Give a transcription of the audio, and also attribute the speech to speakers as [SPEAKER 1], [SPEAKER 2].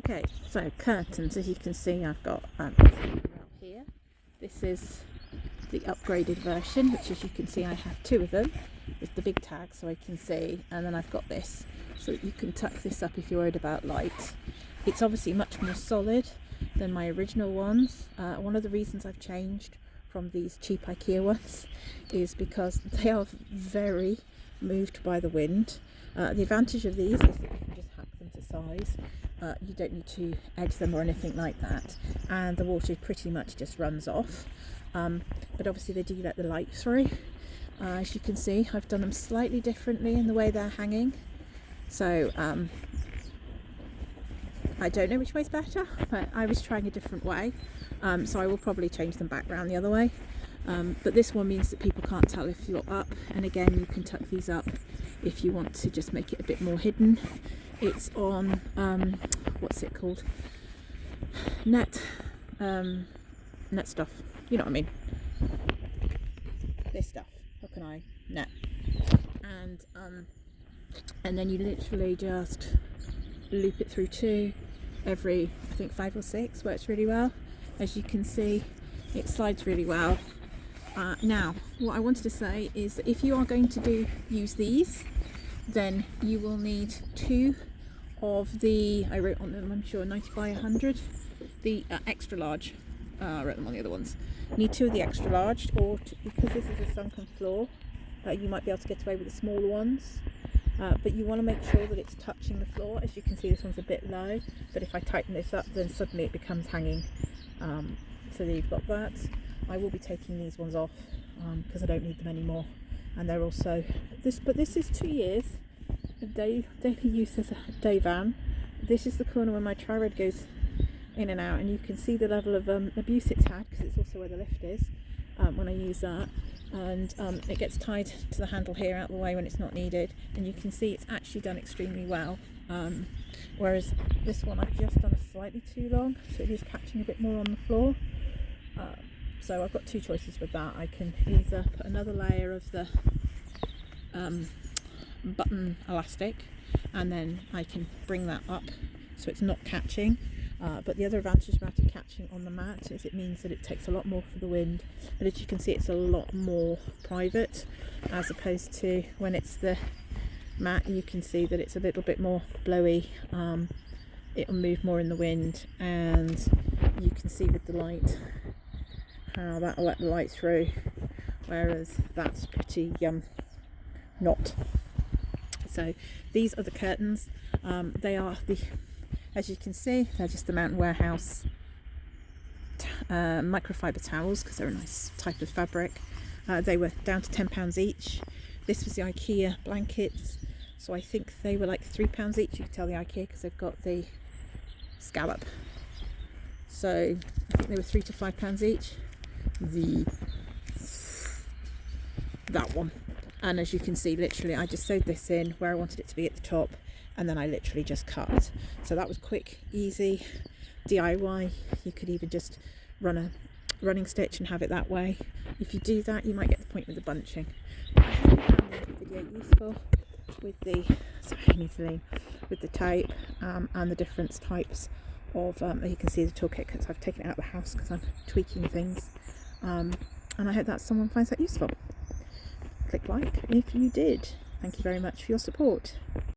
[SPEAKER 1] Okay, so curtains, as you can see, I've got out here. This is the upgraded version, which, as you can see, I have two of them with the big tag so I can see, and then I've got this so that you can tuck this up if you're worried about light. It's obviously much more solid than my original ones. One of the reasons I've changed from these cheap IKEA ones is because they are very moved by the wind. The advantage of these is that you can just hack them to size. You don't need to edge them or anything like that, and the water pretty much just runs off. But obviously they do let the light through. As you can see, I've done them slightly differently in the way they're hanging. So I don't know which way's better, but I was trying a different way. So I will probably change them back round the other way. But this one means that people can't tell if you're up, and again you can tuck these up if you want to just make it a bit more hidden. It's on what's it called, net stuff, you know what I mean, this stuff, hook and eye net, and then you literally just loop it through two every, I think 5 or 6. Works really well. As you can see, it slides really well. Now what I wanted to say is that if you are going to use these, then you will need 2 of the, I wrote on them, I'm sure, 90 by 100, the extra large. I wrote them on the other ones. You need 2 of the extra large, or because this is a sunken floor, you might be able to get away with the smaller ones. But you want to make sure that it's touching the floor. As you can see, this one's a bit low, but if I tighten this up, then suddenly it becomes hanging. So there you've got that. I will be taking these ones off because I don't need them anymore, and they're also but this is 2 years of daily use as a day van. This is the corner where my tri-rod goes in and out, and you can see the level of abuse it's had, because it's also where the lift is when I use that, and it gets tied to the handle here out of the way when it's not needed, and you can see it's actually done extremely well. Whereas this one I've just done slightly too long, so it is catching a bit more on the floor. So I've got 2 choices with that. I can either put another layer of the button elastic, and then I can bring that up so it's not catching. But the other advantage about it catching on the mat is it means that it takes a lot more for the wind, but as you can see, it's a lot more private, as opposed to when it's the mat. You can see that it's a little bit more blowy. It'll move more in the wind, and you can see with the light how that will let the light through, whereas that's pretty not. So these are the curtains. They are as you can see, they're just the Mountain Warehouse microfibre towels, because they're a nice type of fabric. They were down to £10 each. This was the IKEA blankets, so I think they were like £3 each. You can tell the IKEA because they've got the scallop. So I think they were £3 to £5 each. That one. And as you can see, literally I just sewed this in where I wanted it to be at the top, and then I literally just cut. So that was quick, easy, DIY. You could even just run a running stitch and have it that way. If you do that, you might get the point with the bunching. I hope you found this video useful with the tape and the different types of, you can see the toolkit because I've taken it out of the house because I'm tweaking things. And I hope that someone finds that useful. Click like if you did. Thank you very much for your support.